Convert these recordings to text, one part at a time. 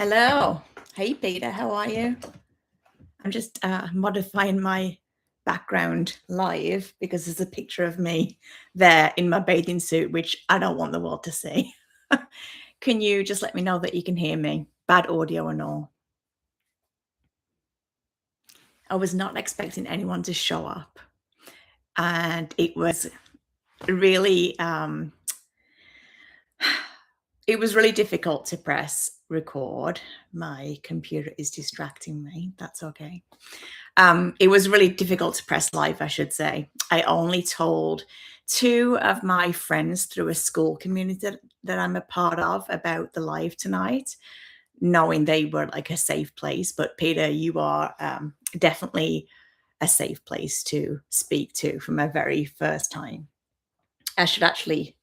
Hello. Hey, Peter. How are you? I'm just modifying my background live because there's a picture of me there in my bathing suit, which I don't want the world to see. Can you just let me know that you can hear me? Bad audio and all. I was not expecting anyone to show up, and it was really it was really difficult to press record. My computer is distracting me. That's okay. It was really difficult to press live, I should say. I only told two of my friends through a school community that I'm a part of about the live tonight, knowing they were like a safe place. But Peter, you are definitely a safe place to speak to from my very first time. I should actually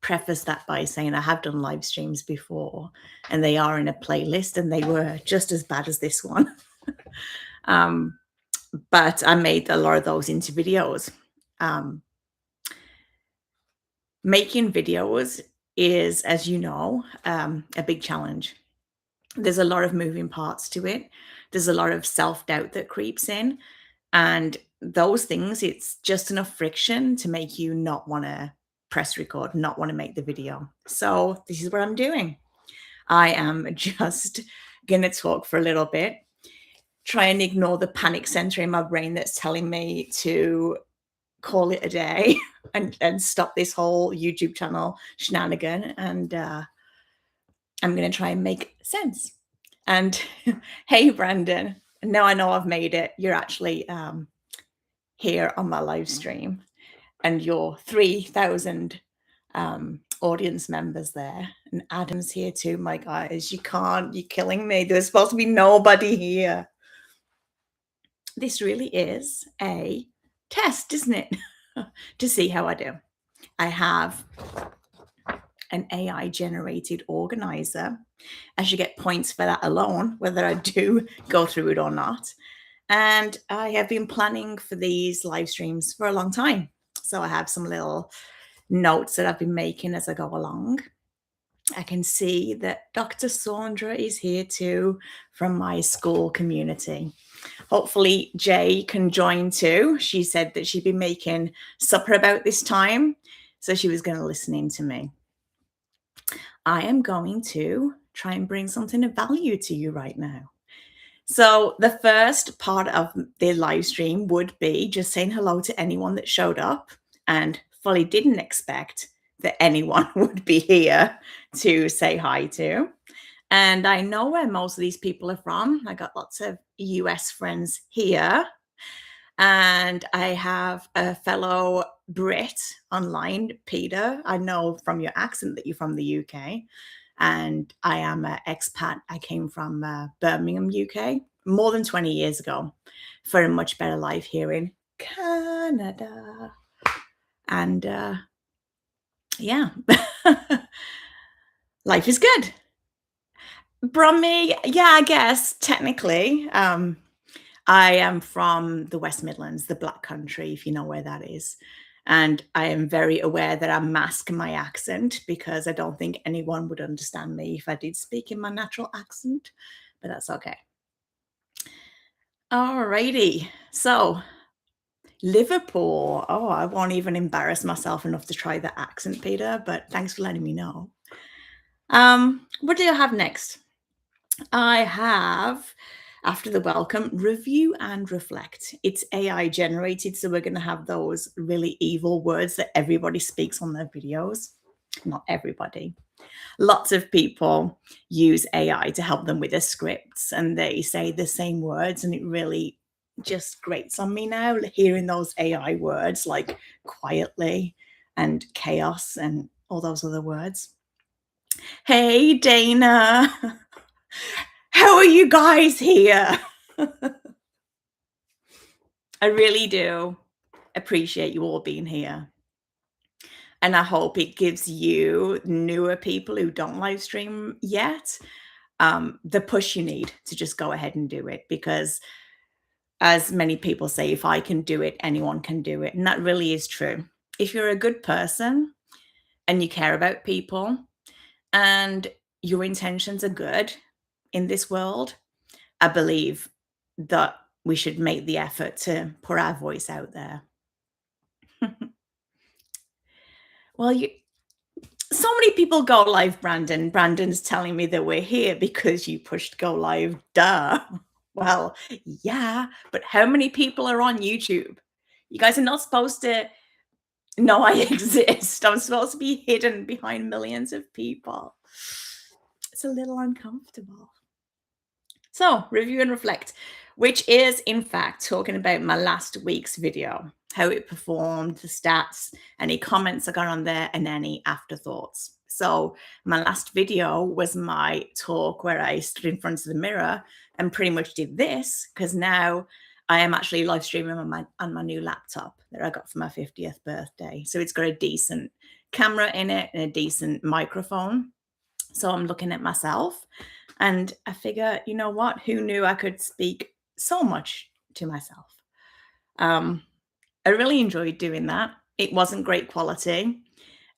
preface that by saying I have done live streams before, and they are in a playlist, and they were just as bad as this one. But I made a lot of those into videos. Making videos is, as you know, a big challenge. There's a lot of moving parts to it. There's a lot of self-doubt that creeps in. And those things, it's just enough friction to make you not want to press record, not want to make the video. So this is what I'm doing. I am just going to talk for a little bit, try and ignore the panic center in my brain that's telling me to call it a day and stop this whole YouTube channel shenanigan. And I'm going to try and make sense. And hey, Brandon, now I know I've made it. You're actually here on my live stream, and your 3,000 audience members there. And Adam's here too. My guys, you're killing me. There's supposed to be nobody here. This really is a test, isn't it? To see how I do. I have an AI generated organizer. I should get points for that alone, whether I do go through it or not. And I have been planning for these live streams for a long time. So I have some little notes that I've been making as I go along. I can see that Dr. Saundra is here too from my school community. Hopefully Jay can join too. She said that she'd be making supper about this time, so she was going to listen in to me. I am going to try and bring something of value to you right now. So the first part of the live stream would be just saying hello to anyone that showed up, and fully didn't expect that anyone would be here to say hi to. And I know where most of these people are from. I got lots of US friends here. And I have a fellow Brit online, Peter. I know from your accent that you're from the UK. And I am an expat. I came from Birmingham, UK, more than 20 years ago for a much better life here in Canada. And yeah, life is good. Brummy, yeah, I guess technically. I am from the West Midlands, the Black Country, if you know where that is. And I am very aware that I mask my accent because I don't think anyone would understand me if I did speak in my natural accent, but that's okay. Alrighty, so Liverpool. Oh, I won't even embarrass myself enough to try the accent, Peter, but thanks for letting me know. What do I have next? I have, after the welcome, review and reflect. It's AI generated, so we're going to have those really evil words that everybody speaks on their videos. Not everybody. Lots of people use AI to help them with their scripts, and they say the same words, and it really just grates on me now hearing those AI words like quietly and chaos and all those other words. Hey, Dana. How are you guys here? I really do appreciate you all being here. And I hope it gives you newer people who don't live stream yet the push you need to just go ahead and do it. Because as many people say, if I can do it, anyone can do it. And that really is true. If you're a good person and you care about people and your intentions are good, in this world, I believe that we should make the effort to put our voice out there. Well, so many people go live, Brandon. Brandon's telling me that we're here because you pushed go live. Duh. Well, yeah, but how many people are on YouTube? You guys are not supposed to know I exist. I'm supposed to be hidden behind millions of people. It's a little uncomfortable. So, review and reflect, which is in fact talking about my last week's video, how it performed, the stats, any comments I got on there, and any afterthoughts. So, my last video was my talk where I stood in front of the mirror and pretty much did this, because now I am actually live streaming on my new laptop that I got for my 50th birthday. So, it's got a decent camera in it and a decent microphone. So, I'm looking at myself. And I figure, you know what? Who knew I could speak so much to myself? I really enjoyed doing that. It wasn't great quality.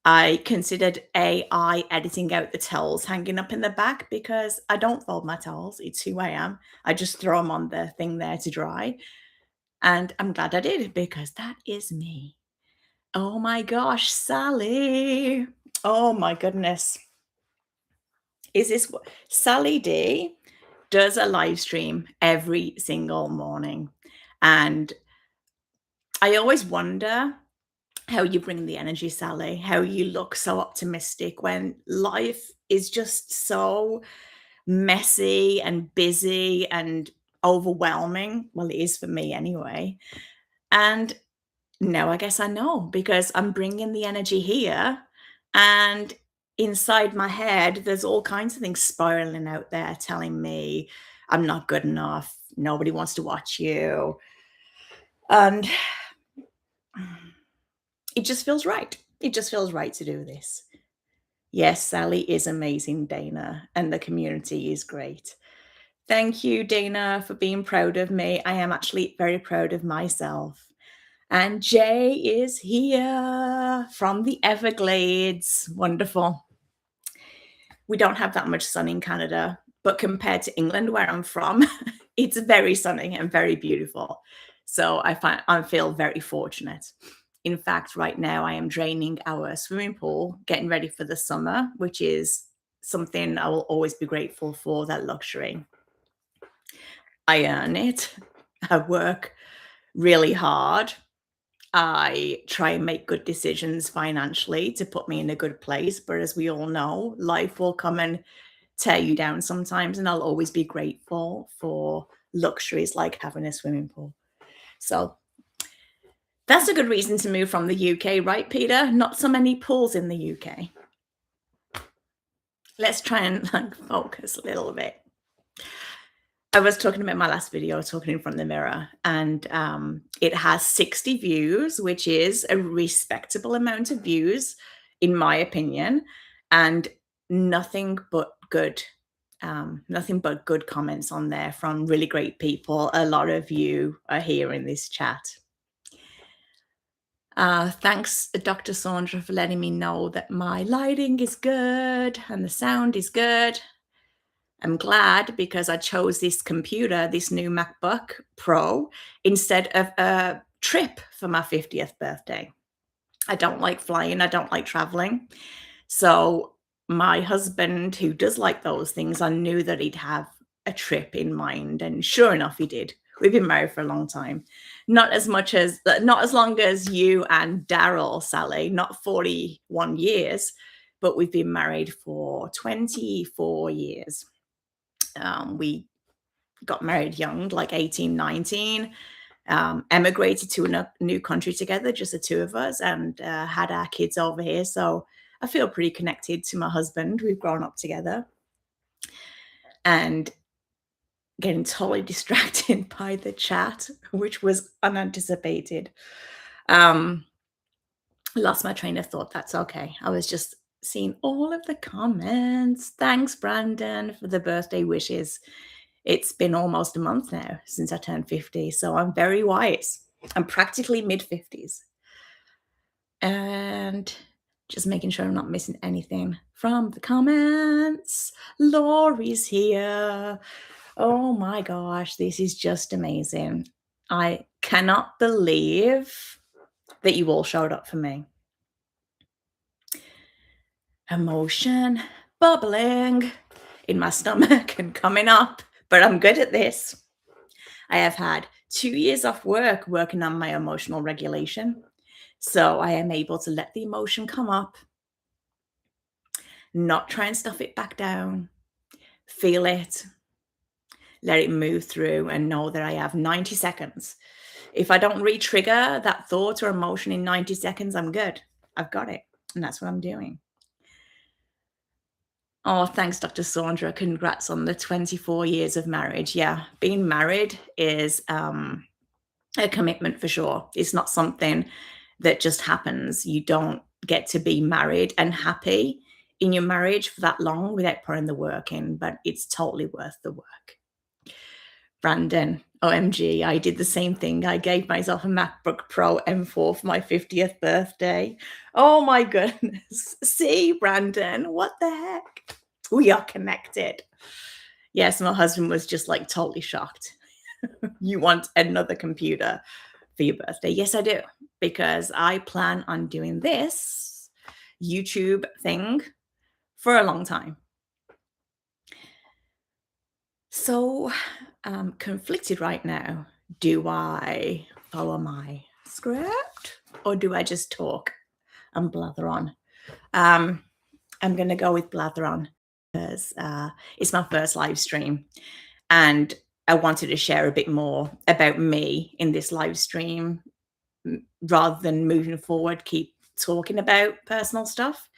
I considered AI editing out the towels hanging up in the back because I don't fold my towels. It's who I am. I just throw them on the thing there to dry. And I'm glad I did because that is me. Oh my gosh, Sally. Oh my goodness. Is this Sally D does a live stream every single morning. And I always wonder how you bring the energy, Sally, how you look so optimistic when life is just so messy and busy and overwhelming. Well, it is for me anyway. And now I guess I know because I'm bringing the energy here. And inside my head, there's all kinds of things spiraling out there telling me I'm not good enough. Nobody wants to watch you. And it just feels right. It just feels right to do this. Yes, Sally is amazing, Dana, and the community is great. Thank you, Dana, for being proud of me. I am actually very proud of myself. And Jay is here from the Everglades. Wonderful. We don't have that much sun in Canada, but compared to England, where I'm from, it's very sunny and very beautiful. So I feel very fortunate. In fact, right now I am draining our swimming pool, getting ready for the summer, which is something I will always be grateful for, that luxury. I earn it. I work really hard. I try and make good decisions financially to put me in a good place. But as we all know, life will come and tear you down sometimes. And I'll always be grateful for luxuries like having a swimming pool. So that's a good reason to move from the UK, right, Peter? Not so many pools in the UK. Let's try and focus a little bit. I was talking about my last video, talking in front of the mirror, and it has 60 views, which is a respectable amount of views, in my opinion, and nothing but good comments on there from really great people. A lot of you are here in this chat. Thanks, Dr. Saundra, for letting me know that my lighting is good and the sound is good. I'm glad because I chose this computer, this new MacBook Pro, instead of a trip for my 50th birthday. I don't like flying, I don't like traveling. So my husband, who does like those things, I knew that he'd have a trip in mind. And sure enough, he did. We've been married for a long time. Not as long as you and Daryl, Sally, not 41 years, but we've been married for 24 years. We got married young, like 18, 19, emigrated to a new country together, just the two of us, and had our kids over here. So I feel pretty connected to my husband. We've grown up together. And getting totally distracted by the chat, which was unanticipated. Lost my train of thought. That's okay. I was just seeing all of the comments. Thanks, Brandon, for the birthday wishes. It's been almost a month now since I turned 50, so I'm very wise. I'm practically mid-50s. And just making sure I'm not missing anything from the comments. Laurie's here. Oh my gosh, this is just amazing. I cannot believe that you all showed up for me. Emotion bubbling in my stomach and coming up, but I'm good at this. I have had 2 years off work working on my emotional regulation. So I am able to let the emotion come up, not try and stuff it back down, feel it, let it move through, and know that I have 90 seconds. If I don't re trigger that thought or emotion in 90 seconds, I'm good. I've got it. And that's what I'm doing. Oh, thanks, Dr. Saundra. Congrats on the 24 years of marriage. Yeah, being married is a commitment for sure. It's not something that just happens. You don't get to be married and happy in your marriage for that long without putting the work in, but it's totally worth the work. Brandon, OMG, I did the same thing. I gave myself a MacBook Pro M4 for my 50th birthday. Oh my goodness. See, Brandon, what the heck? We are connected. Yes, my husband was just like totally shocked. You want another computer for your birthday? Yes, I do, because I plan on doing this YouTube thing for a long time. So I'm conflicted right now. Do I follow my script or do I just talk and blather on? I'm going to go with blather on because it's my first live stream and I wanted to share a bit more about me in this live stream rather than moving forward, keep talking about personal stuff.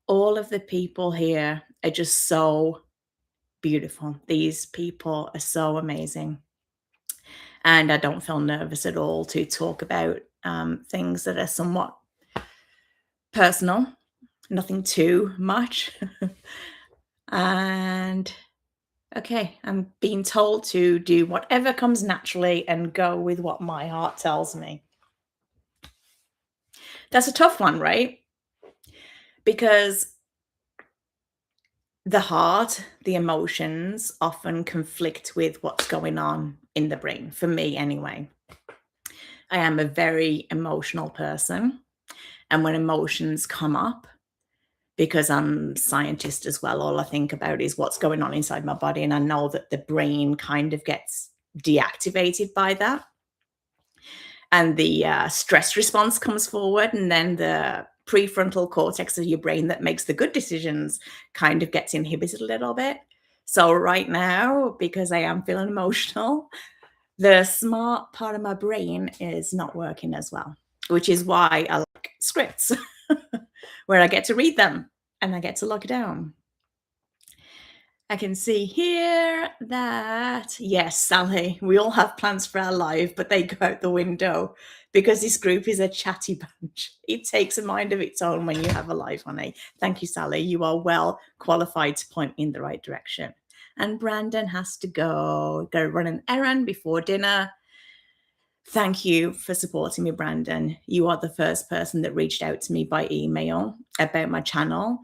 All of the people here are just so beautiful. These people are so amazing. And I don't feel nervous at all to talk about things that are somewhat personal, nothing too much. And okay, I'm being told to do whatever comes naturally and go with what my heart tells me. That's a tough one, right? Because the heart, the emotions often conflict with what's going on in the brain, for me anyway. I am a very emotional person. And when emotions come up, because I'm a scientist as well, all I think about is what's going on inside my body. And I know that the brain kind of gets deactivated by that. And the stress response comes forward. And then the prefrontal cortex of your brain that makes the good decisions kind of gets inhibited a little bit. So right now, because I am feeling emotional, the smart part of my brain is not working as well, which is why I like scripts where I get to read them and I get to look down. I can see here that, yes, Sally, we all have plans for our life, but they go out the window because this group is a chatty bunch. It takes a mind of its own when you have a life, honey. Thank you, Sally. You are well qualified to point in the right direction. And Brandon has to go run an errand before dinner. Thank you for supporting me, Brandon. You are the first person that reached out to me by email about my channel,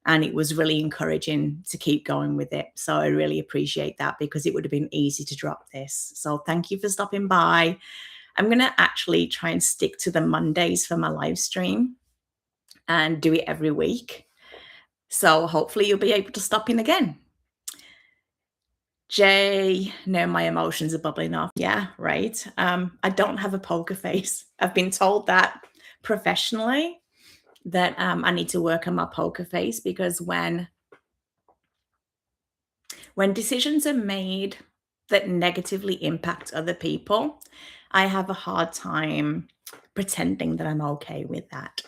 and it was really encouraging to keep going with it. So I really appreciate that because it would have been easy to drop this. So thank you for stopping by. I'm going to actually try and stick to the Mondays for my live stream and do it every week. So hopefully you'll be able to stop in again. Jay, no, my emotions are bubbling up. Yeah, right. I don't have a poker face. I've been told that professionally that I need to work on my poker face because when decisions are made that negatively impact other people, I have a hard time pretending that I'm okay with that.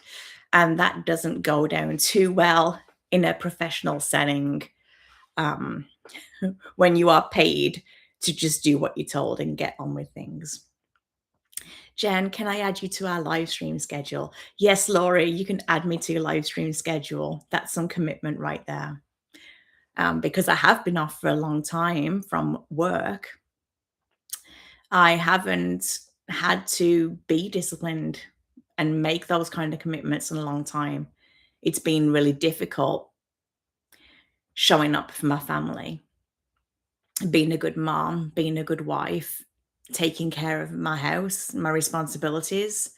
And that doesn't go down too well in a professional setting. When you are paid to just do what you're told and get on with things. Jen, can I add you to our live stream schedule? Yes, Laurie, you can add me to your live stream schedule. That's some commitment right there. Because I have been off for a long time from work. I haven't had to be disciplined and make those kind of commitments in a long time. It's been really difficult showing up for my family, being a good mom, being a good wife, taking care of my house, my responsibilities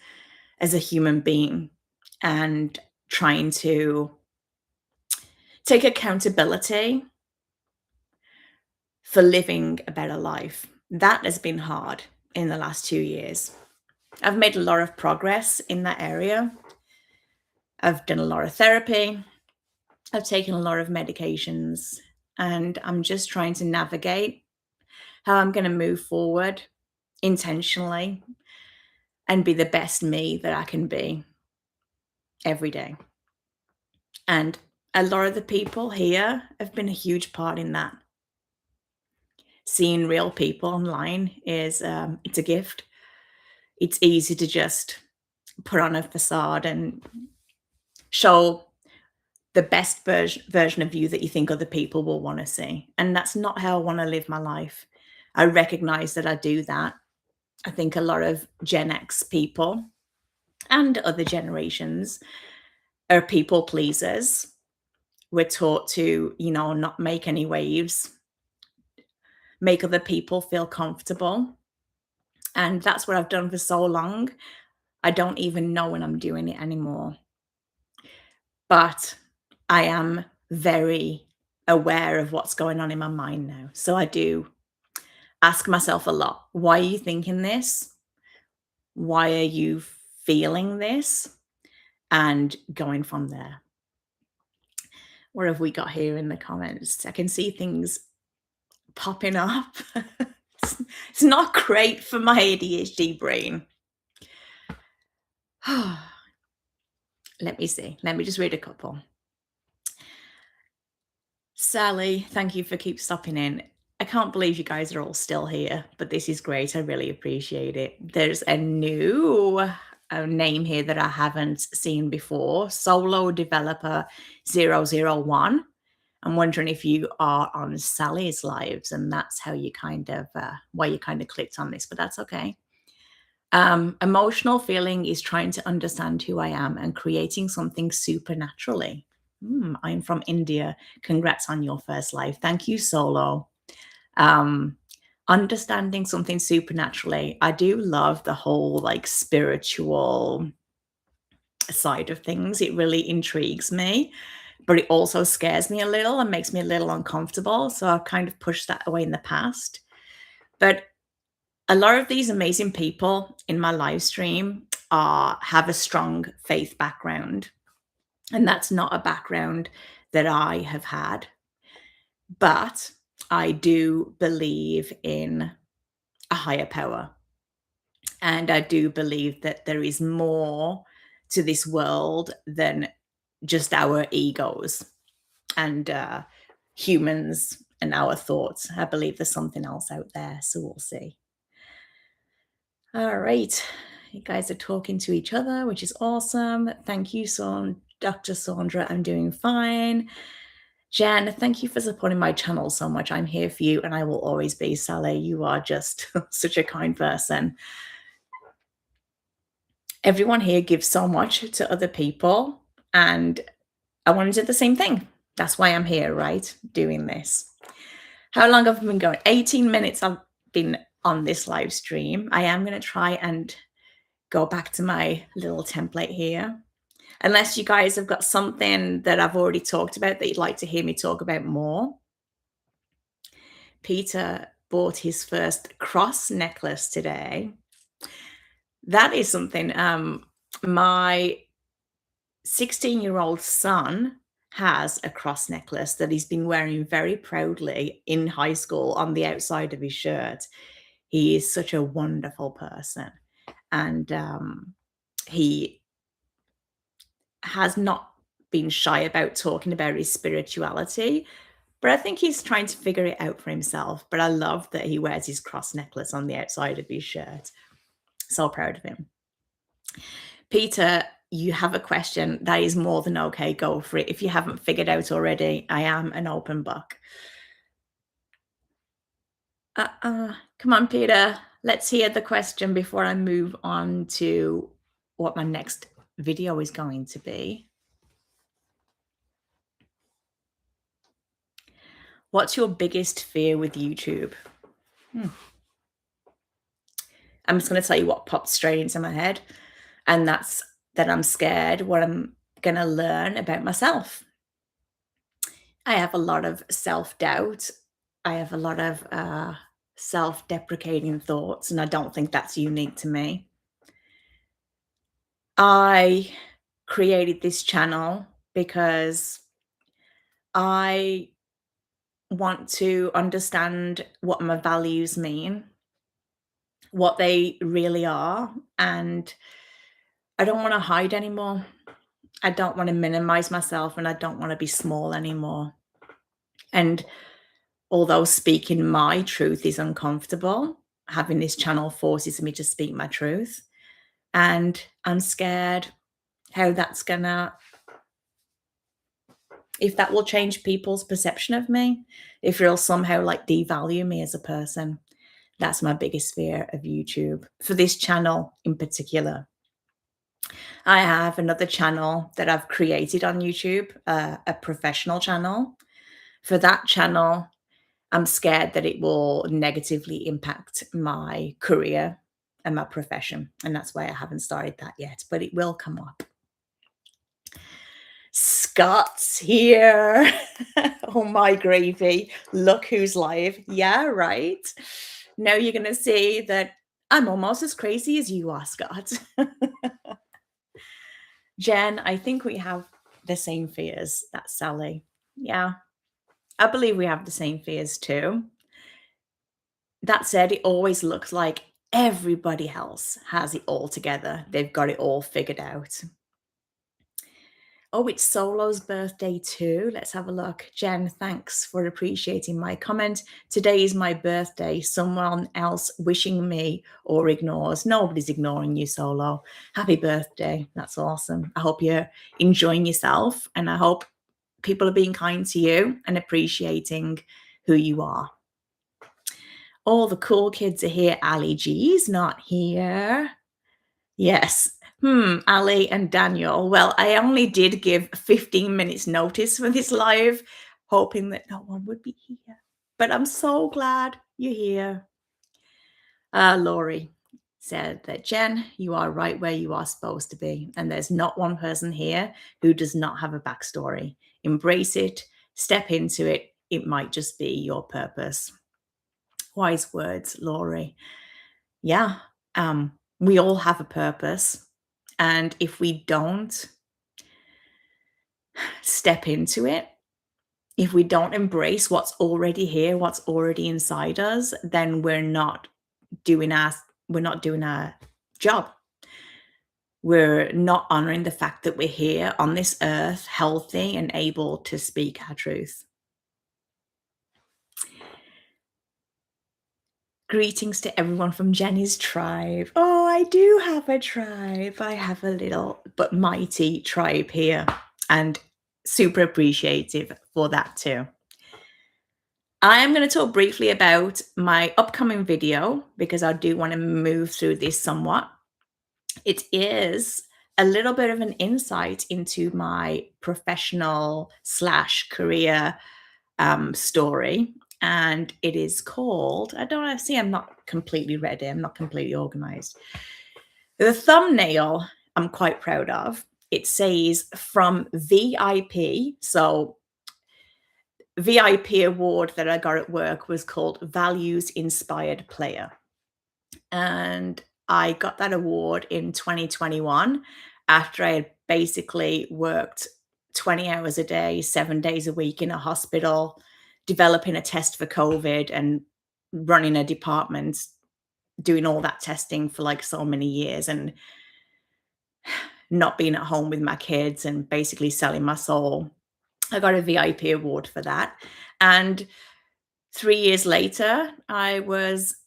as a human being, and trying to take accountability for living a better life. That has been hard in the last 2 years. I've made a lot of progress in that area. I've done a lot of therapy. I've taken a lot of medications, and I'm just trying to navigate how I'm going to move forward intentionally and be the best me that I can be every day. And a lot of the people here have been a huge part in that. Seeing real people online is it's a gift. It's easy to just put on a facade and show the best version of you that you think other people will want to see. And that's not how I want to live my life. I recognize that I do that. I think a lot of Gen X people and other generations are people pleasers. We're taught to, not make any waves, make other people feel comfortable. And that's what I've done for so long. I don't even know when I'm doing it anymore. But I am very aware of what's going on in my mind now. So I do ask myself a lot, why are you thinking this? Why are you feeling this? And going from there. What have we got here in the comments? I can see things popping up. It's not great for my ADHD brain. Let me see. Let me just read a couple. Sally, thank you for keep stopping in. I can't believe you guys are all still here, but this is great. I really appreciate it. There's a new name here that I haven't seen before. Solo Developer 001. I'm wondering if you are on Sally's lives, and that's how you kind of why you kind of clicked on this, but that's okay. Emotional feeling is trying to understand who I am and creating something supernaturally. I'm from India. Congrats on your first life. Thank you, Solo. Understanding something supernaturally. I do love the whole spiritual side of things. It really intrigues me, but it also scares me a little and makes me a little uncomfortable. So I've kind of pushed that away in the past. But a lot of these amazing people in my live stream have a strong faith background. And that's not a background that I have had. But I do believe in a higher power. And I do believe that there is more to this world than just our egos and humans and our thoughts. I believe there's something else out there. So we'll see. All right. You guys are talking to each other, which is awesome. Thank you, Dr. Saundra. I'm doing fine. Jen, thank you for supporting my channel so much. I'm here for you and I will always be. Sally, you are just such a kind person. Everyone here gives so much to other people and I want to do the same thing. That's why I'm here, right? Doing this. How long have I been going? 18 minutes I've been on this live stream. I am going to try and go back to my little template here. Unless you guys have got something that I've already talked about that you'd like to hear me talk about more. Peter bought his first cross necklace today. That is something my 16-year-old son has a cross necklace that he's been wearing very proudly in high school on the outside of his shirt. He is such a wonderful person. And he has not been shy about talking about his spirituality, but I think he's trying to figure it out for himself. But I love that he wears his cross necklace on the outside of his shirt. So proud of him. Peter, you have a question. That is more than okay. Go for it. If you haven't figured out already, I am an open book. Come on, Peter. Let's hear the question before I move on to what my next video is going to be. What's your biggest fear with YouTube? Hmm. I'm just going to tell you what popped straight into my head, and that's that I'm scared what I'm going to learn about myself. I have a lot of self doubt. I have a lot of self deprecating thoughts, and I don't think that's unique to me. I created this channel because I want to understand what my values mean, what they really are, and I don't want to hide anymore. I don't want to minimize myself and I don't want to be small anymore. And although speaking my truth is uncomfortable, having this channel forces me to speak my truth. And I'm scared how that's gonna, if that will change people's perception of me, if it'll somehow like devalue me as a person. That's my biggest fear of YouTube for this channel in particular. I have another channel that I've created on YouTube, a professional channel. For that channel, I'm scared that it will negatively impact my career and my profession. And that's why I haven't started that yet, but it will come up. Scott's here. Oh my gravy. Look who's live. Yeah, right. Now you're going to see that I'm almost as crazy as you are, Scott. Jen, I think we have the same fears. That's Sally. Yeah, I believe we have the same fears too. That said, it always looks like everybody else has it all together. They've got it all figured out. Oh, it's Solo's birthday too. Let's have a look. Jen, thanks for appreciating my comment. Today is my birthday. Someone else wishing me or ignores. Nobody's ignoring you, Solo. Happy birthday. That's awesome. I hope you're enjoying yourself and I hope people are being kind to you and appreciating who you are. All the cool kids are here. Ali G's not here. Yes. Ali and Daniel. Well, I only did give 15 minutes notice for this live, hoping that no one would be here. But I'm so glad you're here. Laurie said that, Jen, you are right where you are supposed to be. And there's not one person here who does not have a backstory. Embrace it, step into it. It might just be your purpose. Wise words, Laurie. Yeah, we all have a purpose. And if we don't step into it, if we don't embrace what's already here, what's already inside us, then we're not doing our job. We're not honoring the fact that we're here on this earth, healthy and able to speak our truth. Greetings to everyone from Jenny's tribe. Oh, I do have a tribe. I have a little but mighty tribe here, and super appreciative for that too. I am going to talk briefly about my upcoming video because I do want to move through this somewhat. It is a little bit of an insight into my professional / career story. And it is called, I don't know, see, I'm not completely ready. I'm not completely organized. The thumbnail I'm quite proud of. It says from VIP. So VIP award that I got at work was called Values Inspired Player. And I got that award in 2021 after I had basically worked 20 hours a day, 7 days a week in a hospital, developing a test for COVID and running a department, doing all that testing for like so many years and not being at home with my kids and basically selling my soul. I got a VIP award for that. And 3 years later, I was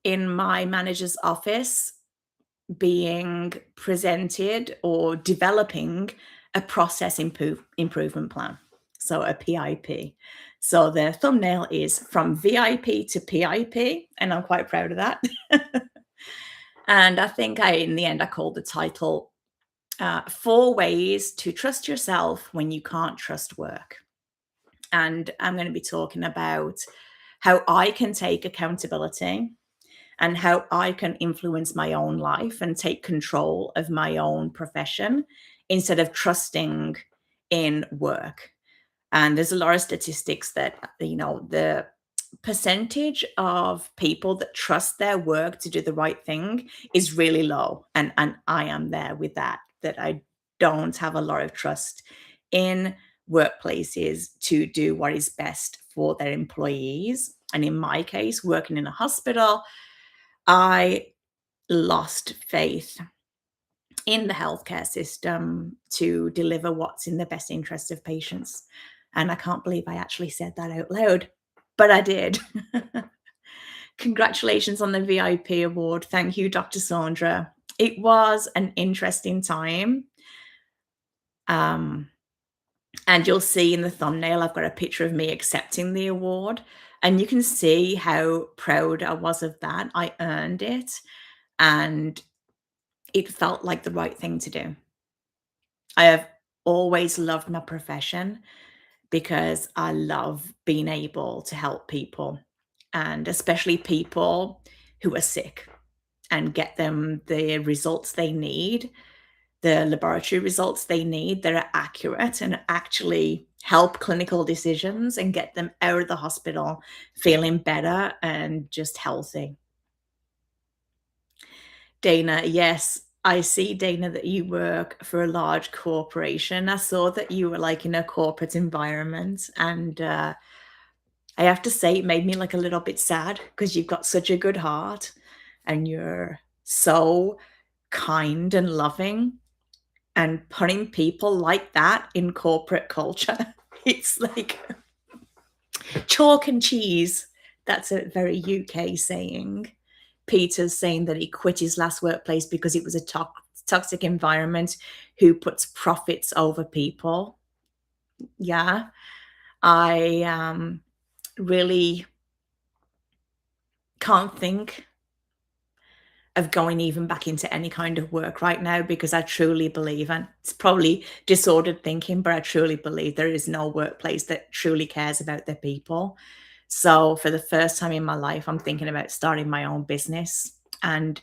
in my manager's office being presented or developing a process improvement plan. So a PIP. So the thumbnail is from VIP to PIP, and I'm quite proud of that. And I think in the end, I called the title 4 Ways to Trust Yourself When You Can't Trust Work. And I'm going to be talking about how I can take accountability and how I can influence my own life and take control of my own profession instead of trusting in work. And there's a lot of statistics that, the percentage of people that trust their work to do the right thing is really low. And I am there with that I don't have a lot of trust in workplaces to do what is best for their employees. And in my case, working in a hospital, I lost faith in the healthcare system to deliver what's in the best interest of patients. And I can't believe I actually said that out loud, but I did. Congratulations on the VIP award. Thank you, Dr. Saundra. It was an interesting time. And you'll see in the thumbnail, I've got a picture of me accepting the award. And you can see how proud I was of that. I earned it. And it felt like the right thing to do. I have always loved my profession because I love being able to help people, and especially people who are sick, and get them the results they need, the laboratory results they need that are accurate and actually help clinical decisions and get them out of the hospital feeling better and just healthy. Dana, yes, I see, Dana, that you work for a large corporation. I saw that you were like in a corporate environment, and I have to say it made me like a little bit sad because you've got such a good heart and you're so kind and loving, and putting people like that in corporate culture, it's like chalk and cheese. That's a very UK saying. Peter's saying that he quit his last workplace because it was a toxic environment who puts profits over people. Yeah, I really can't think of going even back into any kind of work right now, because I truly believe, and it's probably disordered thinking, but I truly believe there is no workplace that truly cares about their people. So for the first time in my life, I'm thinking about starting my own business and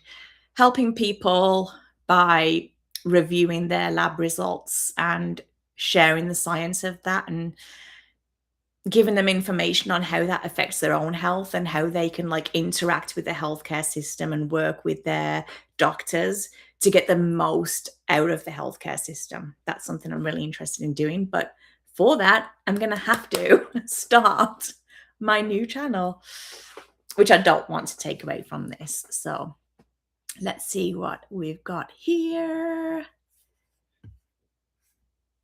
helping people by reviewing their lab results and sharing the science of that, and giving them information on how that affects their own health and how they can like interact with the healthcare system and work with their doctors to get the most out of the healthcare system. That's something I'm really interested in doing. But for that, I'm going to have to start my new channel, which I don't want to take away from this. So let's see what we've got here.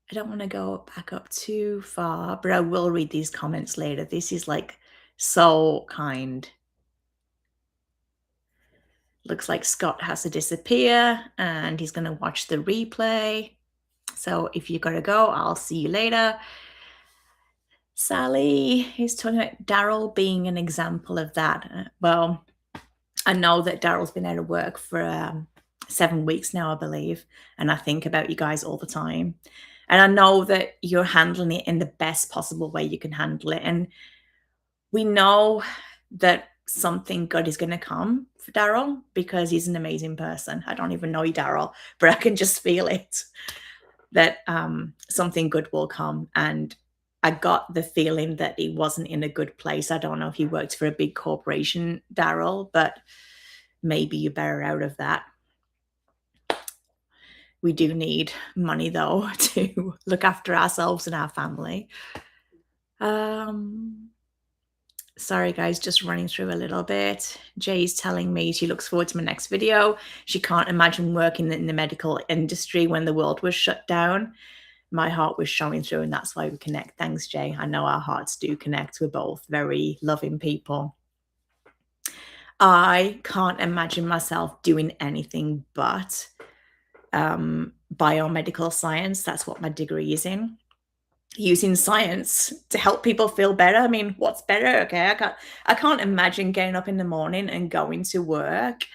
I don't want to go back up too far, but I will read these comments later. This is like so kind. Looks like Scott has to disappear and he's going to watch the replay. So if you got to go, I'll see you later. Sally is talking about Daryl being an example of that. Well, I know that Daryl's been out of work for 7 weeks now, I believe. And I think about you guys all the time. And I know that you're handling it in the best possible way you can handle it. And we know that something good is going to come for Daryl because he's an amazing person. I don't even know you, Daryl, but I can just feel it, that something good will come. And I got the feeling that he wasn't in a good place. I don't know if he worked for a big corporation, Daryl, but maybe you're better out of that. We do need money, though, to look after ourselves and our family. Sorry, guys, just running through a little bit. Jay's telling me she looks forward to my next video. She can't imagine working in the medical industry when the world was shut down. My heart was showing through, and that's why we connect. Thanks, Jay. I know our hearts do connect. We're both very loving people. I can't imagine myself doing anything but biomedical science. That's what my degree is in. Using science to help people feel better. I mean, what's better? Okay, I can't imagine getting up in the morning and going to work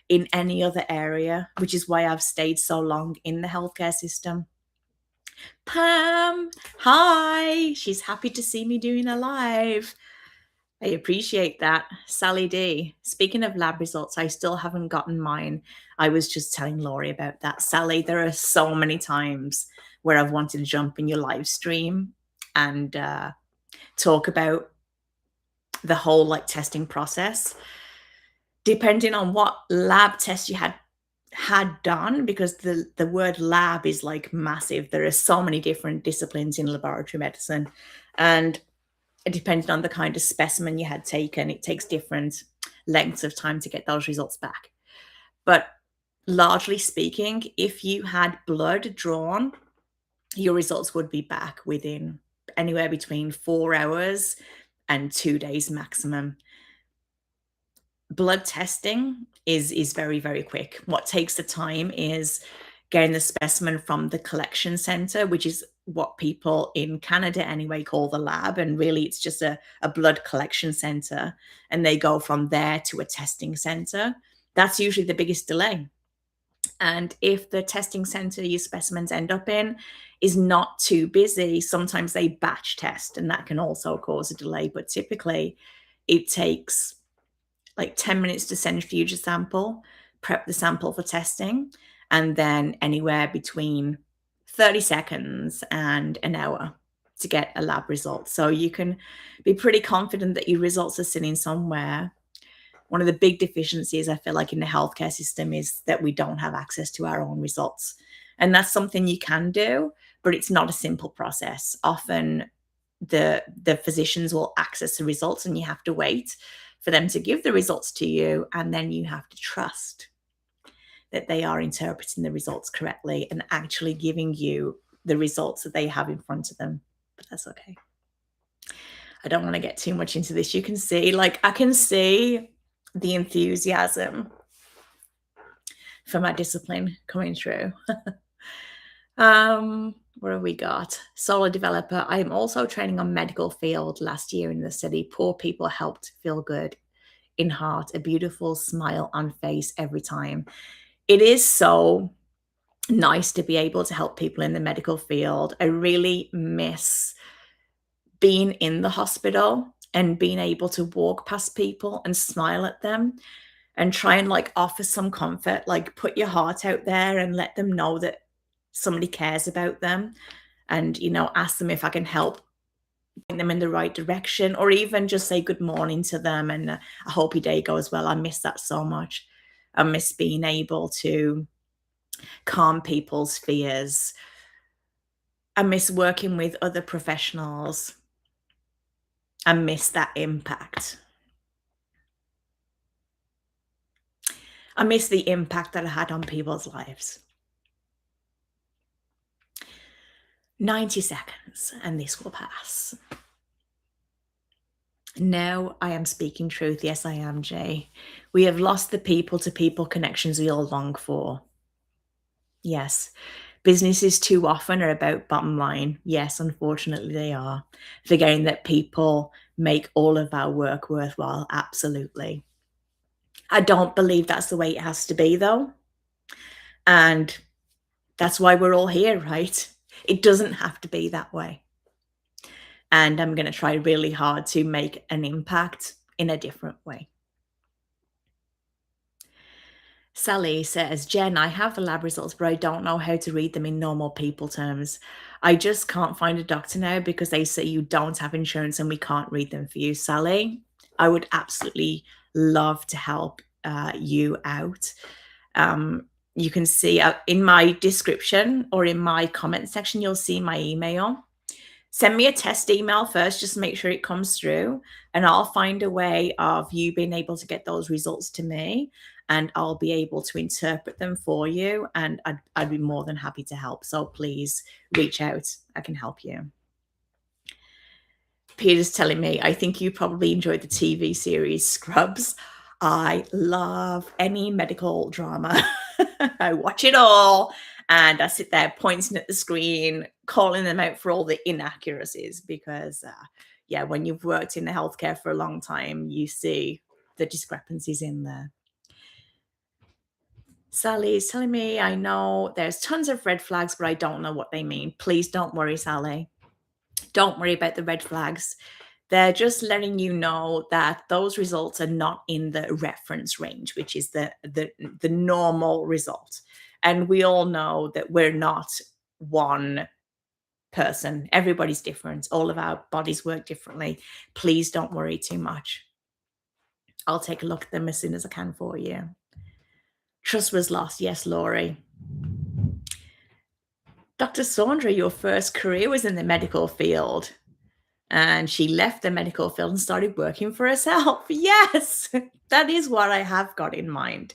in any other area, which is why I've stayed so long in the healthcare system. Pam, hi. She's happy to see me doing a live. I appreciate that. Sally D. Speaking of lab results, I still haven't gotten mine. I was just telling Laurie about that. Sally, there are so many times where I've wanted to jump in your live stream and talk about the whole like testing process, depending on what lab test you had done, because the word lab is like massive. There are so many different disciplines in laboratory medicine, and depending on the kind of specimen you had taken, it takes different lengths of time to get those results back. But largely speaking, if you had blood drawn, your results would be back within anywhere between 4 hours and 2 days maximum. Blood testing is very, very quick. What takes the time is getting the specimen from the collection center, which is what people in Canada anyway call the lab. And really, it's just a blood collection center. And they go from there to a testing center. That's usually the biggest delay. And if the testing center your specimens end up in is not too busy, sometimes they batch test, and that can also cause a delay. But typically, it takes like 10 minutes to centrifuge a sample, prep the sample for testing, and then anywhere between 30 seconds and an hour to get a lab result. So you can be pretty confident that your results are sitting somewhere. One of the big deficiencies I feel like in the healthcare system is that we don't have access to our own results. And that's something you can do, but it's not a simple process. Often the physicians will access the results and you have to wait for them to give the results to you, and then you have to trust that they are interpreting the results correctly and actually giving you the results that they have in front of them. But that's okay. I don't want to get too much into this. You can see, like, I can see the enthusiasm for my discipline coming through. What have we got? Solar developer. I am also training on medical field last year in the city. Poor people helped feel good in heart, a beautiful smile on face every time. It is so nice to be able to help people in the medical field. I really miss being in the hospital and being able to walk past people and smile at them and try and like offer some comfort, like put your heart out there and let them know that somebody cares about them, and ask them if I can help point them in the right direction, or even just say good morning to them and I hope your day goes well. I miss that so much. I miss being able to calm people's fears. I miss working with other professionals. I miss that impact. I miss the impact that I had on people's lives. 90 seconds and this will pass. No, I am speaking truth. Yes, I am, Jay. We have lost the people-to-people connections we all long for. Yes. Businesses too often are about bottom line. Yes, unfortunately they are. Forgetting that people make all of our work worthwhile. Absolutely. I don't believe that's the way it has to be, though. And that's why we're all here, right? It doesn't have to be that way. And I'm going to try really hard to make an impact in a different way. Sally says, Jen, I have the lab results, but I don't know how to read them in normal people terms. I just can't find a doctor now because they say you don't have insurance and we can't read them for you. Sally, I would absolutely love to help you out. You can see in my description or in my comment section, you'll see my email. Send me a test email first, just make sure it comes through, and I'll find a way of you being able to get those results to me, and I'll be able to interpret them for you, and I'd be more than happy to help. So please reach out. I can help you. Peter's telling me, I think you probably enjoyed the TV series Scrubs. I love any medical drama. I watch it all and I sit there pointing at the screen, calling them out for all the inaccuracies because, yeah, when you've worked in the healthcare for a long time, you see the discrepancies in there. Sally is telling me, I know there's tons of red flags, but I don't know what they mean. Please don't worry, Sally. Don't worry about the red flags. They're just letting you know that those results are not in the reference range, which is the normal result. And we all know that we're not one person. Everybody's different. All of our bodies work differently. Please don't worry too much. I'll take a look at them as soon as I can for you. Trust was lost. Yes, Laurie. Dr. Saundra, your first career was in the medical field. And she left the medical field and started working for herself. Yes, that is what I have got in mind.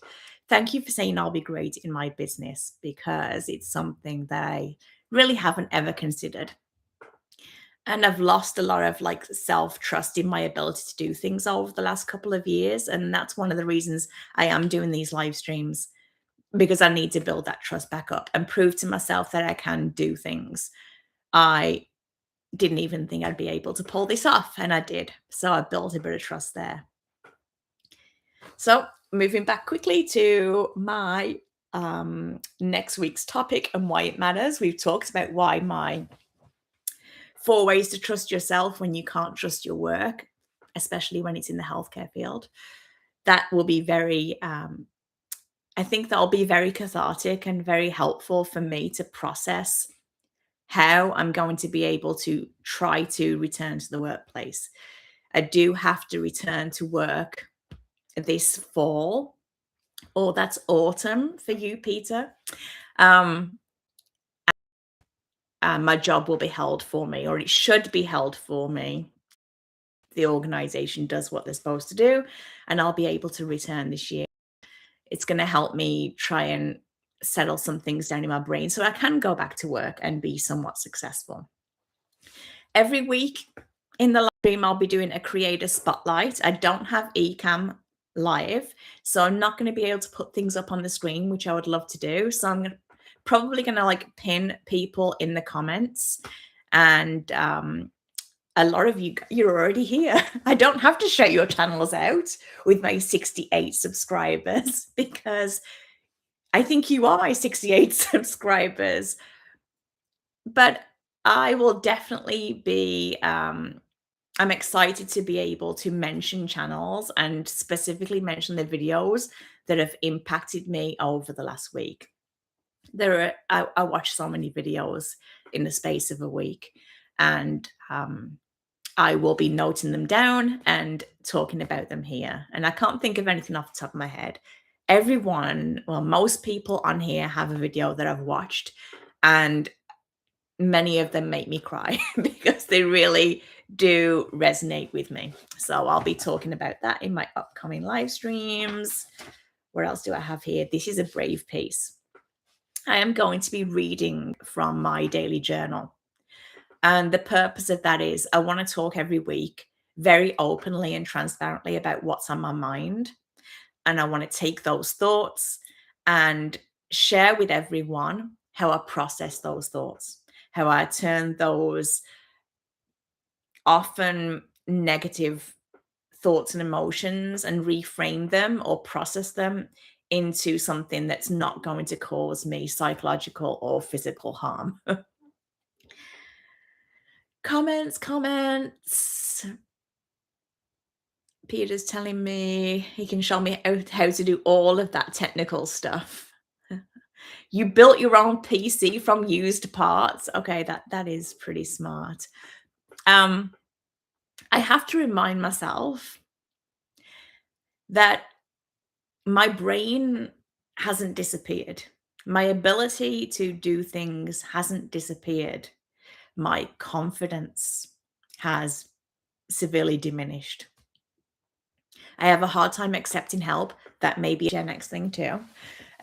Thank you for saying I'll be great in my business, because it's something that I really haven't ever considered. And I've lost a lot of like self-trust in my ability to do things over the last couple of years. And that's one of the reasons I am doing these live streams, because I need to build that trust back up and prove to myself that I can do things. I didn't even think I'd be able to pull this off, and I did. So I built a bit of trust there. So moving back quickly to my next week's topic and why it matters. We've talked about why my 4 ways to trust yourself when you can't trust your work, especially when it's in the healthcare field. That will be very, I think that'll be very cathartic and very helpful for me to process how I'm going to be able to try to return to the workplace. I do have to return to work this fall, or that's autumn for you, Peter. My job will be held for me, or it should be held for me. The organization does what they're supposed to do, and I'll be able to return this year. It's going to help me try and settle some things down in my brain so I can go back to work and be somewhat successful. Every week in the live stream, I'll be doing a creator spotlight. I don't have Ecamm live, so I'm not going to be able to put things up on the screen, which I would love to do. So I'm probably going to like pin people in the comments, and a lot of you're already here. I don't have to shout your channels out with my 68 subscribers, because I think you are my 68 subscribers. But I will definitely be, I'm excited to be able to mention channels and specifically mention the videos that have impacted me over the last week. I watch so many videos in the space of a week, and I will be noting them down and talking about them here. And I can't think of anything off the top of my head. Everyone, well, most people on here have a video that I've watched, and many of them make me cry because they really do resonate with me. So I'll be talking about that in my upcoming live streams. What else do I have here? This is a brave piece. I am going to be reading from my daily journal. And the purpose of that is I want to talk every week very openly and transparently about what's on my mind. And I want to take those thoughts and share with everyone how I process those thoughts, how I turn those often negative thoughts and emotions and reframe them or process them into something that's not going to cause me psychological or physical harm. Comments. Peter's telling me he can show me how to do all of that technical stuff. You built your own PC from used parts. Okay, that is pretty smart. I have to remind myself that my brain hasn't disappeared. My ability to do things hasn't disappeared. My confidence has severely diminished. I have a hard time accepting help. That may be a Gen X thing too.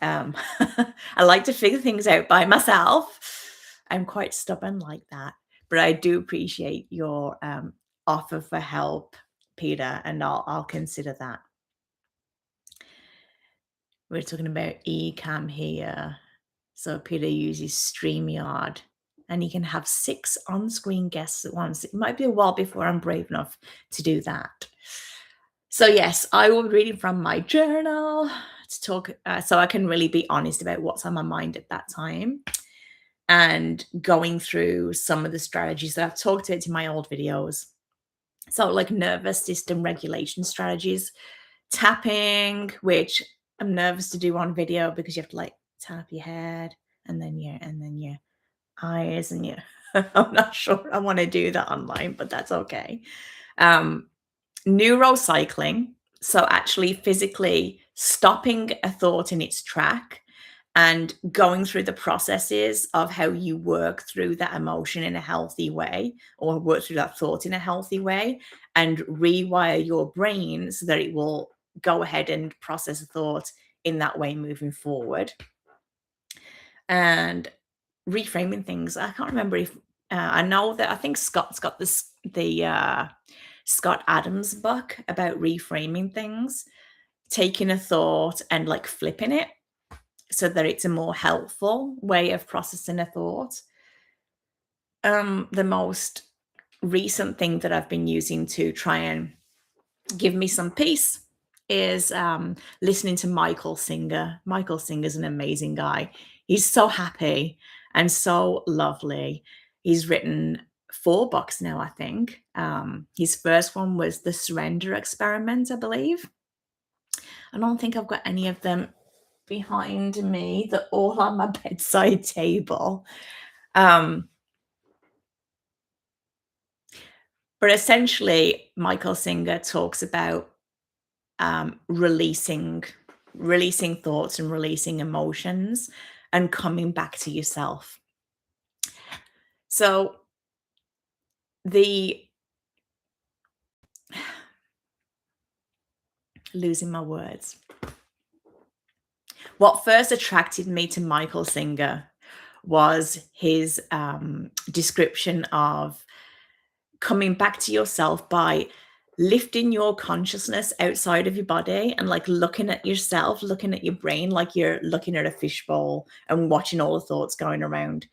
I like to figure things out by myself. I'm quite stubborn like that. But I do appreciate your offer for help, Peter, and I'll consider that. We're talking about Ecamm here. So Peter uses StreamYard, and he can have 6 on-screen guests at once. It might be a while before I'm brave enough to do that. So yes, I will be reading from my journal to talk, so I can really be honest about what's on my mind at that time, and going through some of the strategies that I've talked about in my old videos. So, like nervous system regulation strategies, tapping, which I'm nervous to do on video because you have to like tap your head and then your eyes and your I'm not sure I want to do that online, but that's okay. Um, neurocycling, so actually physically stopping a thought in its track and going through the processes of how you work through that emotion in a healthy way, or work through that thought in a healthy way, and rewire your brain so that it will go ahead and process a thought in that way moving forward. And reframing things. I can't remember if I know that I think Scott's got this the Scott Adams book about reframing things, taking a thought and like flipping it so that it's a more helpful way of processing a thought. The most recent thing that I've been using to try and give me some peace is listening to Michael Singer. Michael Singer's an amazing guy. He's so happy and so lovely. He's written 4 books now, I think. His first one was The Surrender Experiment, I believe. I don't think I've got any of them behind me. They're all on my bedside table. Um, but essentially, Michael Singer talks about releasing thoughts and releasing emotions and coming back to yourself. So the losing my words. What first attracted me to Michael Singer was his description of coming back to yourself by lifting your consciousness outside of your body and like looking at yourself, looking at your brain like you're looking at a fishbowl and watching all the thoughts going around.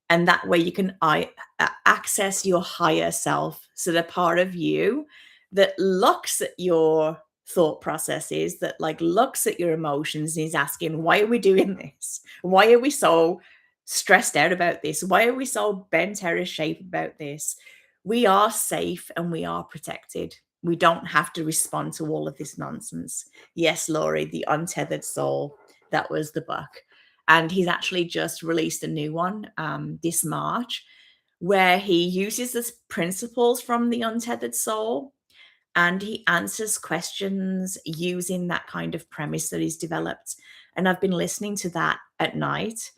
And that way you can access your higher self. So the part of you that looks at your thought processes, that like looks at your emotions and is asking, why are we doing this? Why are we so stressed out about this? Why are we so bent out of shape about this? We are safe and we are protected. We don't have to respond to all of this nonsense. Yes, Laurie, the Untethered Soul, that was the book. And he's actually just released a new one this March, where he uses the principles from the Untethered Soul and he answers questions using that kind of premise that he's developed. And I've been listening to that at night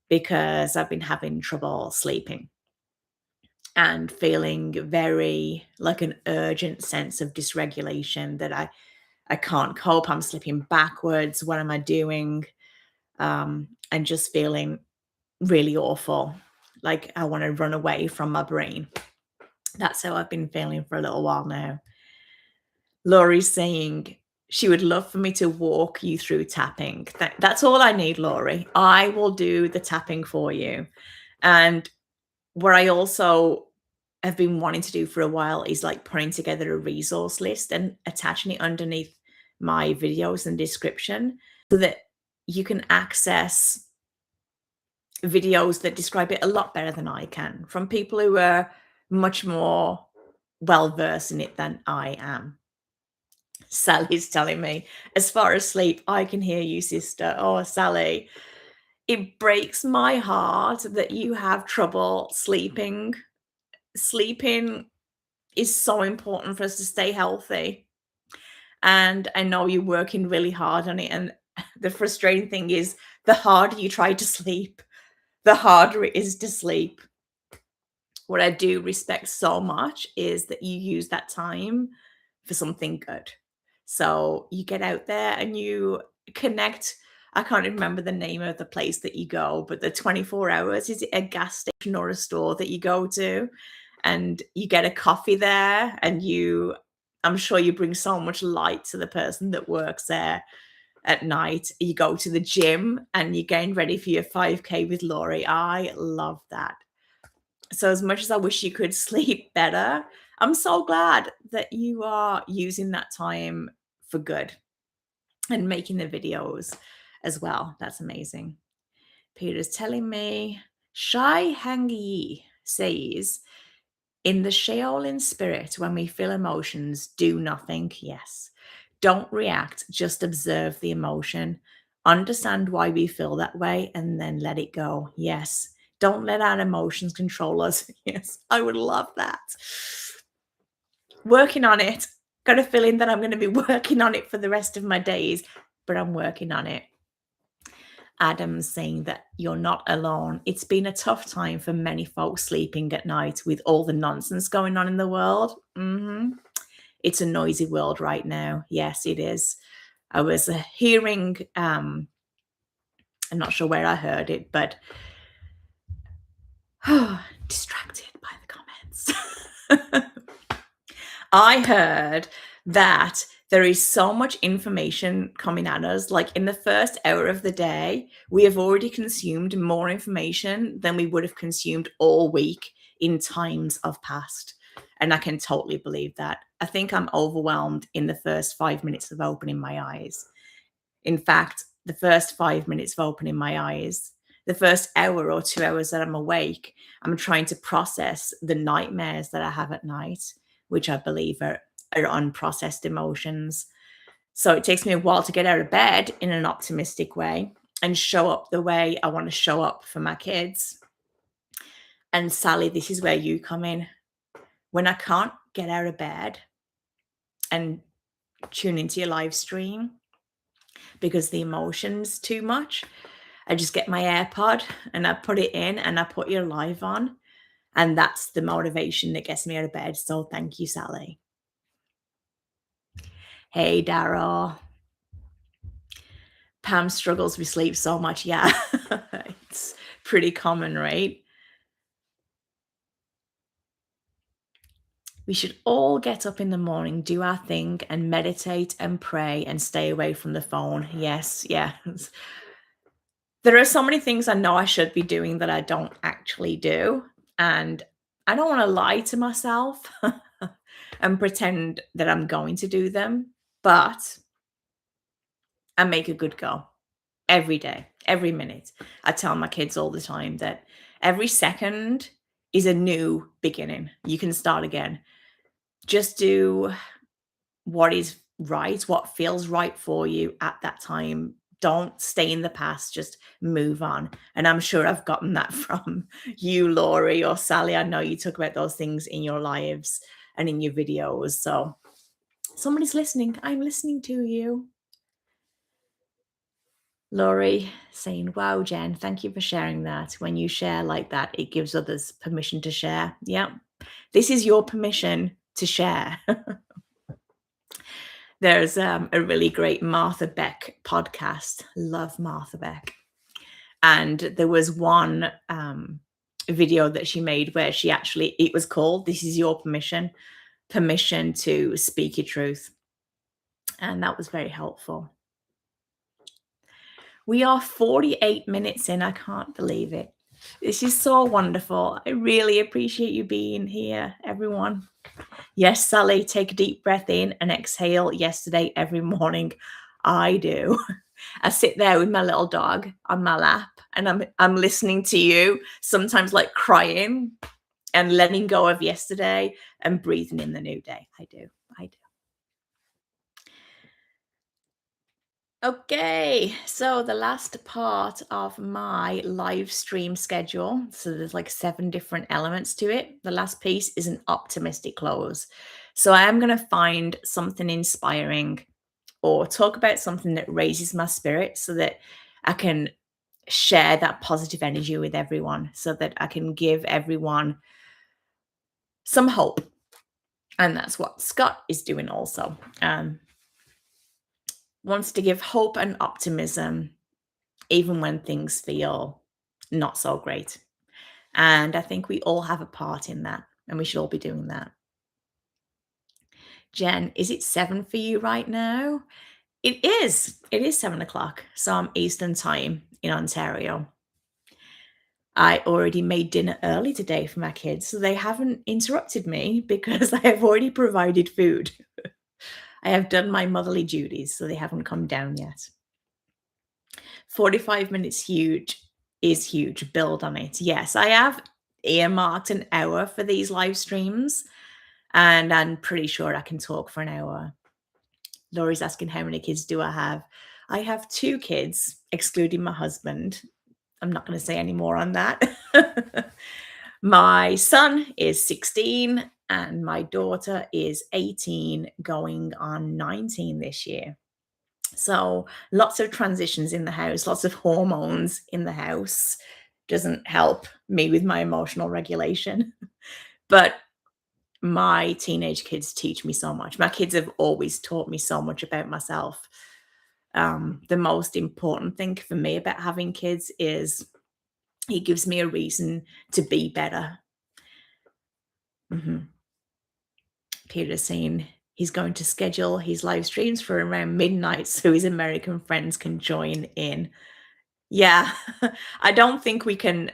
because I've been having trouble sleeping and feeling very like an urgent sense of dysregulation that I can't cope. I'm slipping backwards. What am I doing? And just feeling really awful. Like I want to run away from my brain. That's how I've been feeling for a little while now. Laurie's saying she would love for me to walk you through tapping. That's all I need, Laurie. I will do the tapping for you. And what I also have been wanting to do for a while is like putting together a resource list and attaching it underneath my videos and description so that you can access videos that describe it a lot better than I can from people who are much more well versed in it than I am. Sally's telling me, as far as sleep, I can hear you, sister. Oh, Sally, it breaks my heart that you have trouble sleeping. Sleeping is so important for us to stay healthy. And I know you're working really hard on it. And the frustrating thing is, the harder you try to sleep, the harder it is to sleep. What I do respect so much is that you use that time for something good. So you get out there and you connect. I can't remember the name of the place that you go, but the 24 hours, is it a gas station or a store that you go to? And you get a coffee there and I'm sure you bring so much light to the person that works there at night. You go to the gym and you're getting ready for your 5K with Laurie. I love that. So as much as I wish you could sleep better, I'm so glad that you are using that time for good. and making the videos as well. That's amazing. Peter's telling me, Shai Hangi says, in the Shaolin spirit, when we feel emotions, do nothing. Yes. Don't react, just observe the emotion. Understand why we feel that way and then let it go. Yes. Don't let our emotions control us. Yes. I would love that. Working on it. Got a feeling that I'm going to be working on it for the rest of my days, but I'm working on it. Adam's saying that you're not alone. It's been a tough time for many folks sleeping at night with all the nonsense going on in the world. It's a noisy world right now. Yes, it is. I was hearing, I'm not sure where I heard it, but distracted by the comments. I heard that there is so much information coming at us. Like in the first hour of the day, we have already consumed more information than we would have consumed all week in times of past. And I can totally believe that. I think I'm overwhelmed in the first 5 minutes of opening my eyes. In fact, the first 5 minutes of opening my eyes, the first hour or 2 hours that I'm awake, I'm trying to process the nightmares that I have at night, which I believe are unprocessed emotions. So it takes me a while to get out of bed in an optimistic way and show up the way I want to show up for my kids. And Sally, this is where you come in. When I can't get out of bed and tune into your live stream because the emotion's too much, I just get my AirPod and I put it in and I put your live on. And that's the motivation that gets me out of bed. So thank you, Sally. Hey, Daryl. Pam struggles with sleep so much. Yeah, it's pretty common, right? We should all get up in the morning, do our thing, and meditate and pray and stay away from the phone. Yes, yes. There are so many things I know I should be doing that I don't actually do. And I don't want to lie to myself and pretend that I'm going to do them, but I make a good go every day, every minute. I tell my kids all the time that every second is a new beginning. You can start again. Just do what is right, what feels right for you at that time. Don't stay in the past, just move on. And I'm sure I've gotten that from you, Laurie, or Sally. I know you talk about those things in your lives and in your videos. So somebody's listening. I'm listening to you. Laurie saying, wow, Jen, thank you for sharing that. When you share like that, it gives others permission to share. Yeah. This is your permission to share. There's a really great Martha Beck podcast. Love Martha Beck. And there was one video that she made where she actually, it was called, This is Your Permission, permission to speak your truth. And that was very helpful. We are 48 minutes in. I can't believe it. This is so wonderful. I really appreciate you being here, everyone. Yes, Sally, take a deep breath in and exhale. Yesterday, every morning, I do. I sit there with my little dog on my lap and I'm listening to you, sometimes like crying and letting go of yesterday and breathing in the new day. I do. Okay, so the last part of my live stream schedule, so there's like 7 different elements to it. The last piece is an optimistic close. So I am going to find something inspiring or talk about something that raises my spirit so that I can share that positive energy with everyone, so that I can give everyone some hope. And that's what Scott is doing also. Wants to give hope and optimism even when things feel not so great. And I think we all have a part in that, and we should all be doing that. Jen, is it 7 for you right now? It is. It is 7 o'clock. So I'm Eastern time in Ontario. I already made dinner early today for my kids, so they haven't interrupted me because I have already provided food. I have done my motherly duties, so they haven't come down yet. 45 minutes huge is huge. Build on it. Yes, I have earmarked an hour for these live streams, and I'm pretty sure I can talk for an hour. Laurie's asking how many kids do I have? I have 2 kids, excluding my husband. I'm not going to say any more on that. My son is 16 and my daughter is 18, going on 19 this year. So lots of transitions in the house, lots of hormones in the house. Doesn't help me with my emotional regulation. But my teenage kids teach me so much. My kids have always taught me so much about myself. The most important thing for me about having kids is it gives me a reason to be better. Mhm. Peter's saying he's going to schedule his live streams for around midnight so his American friends can join in. Yeah, I don't think we can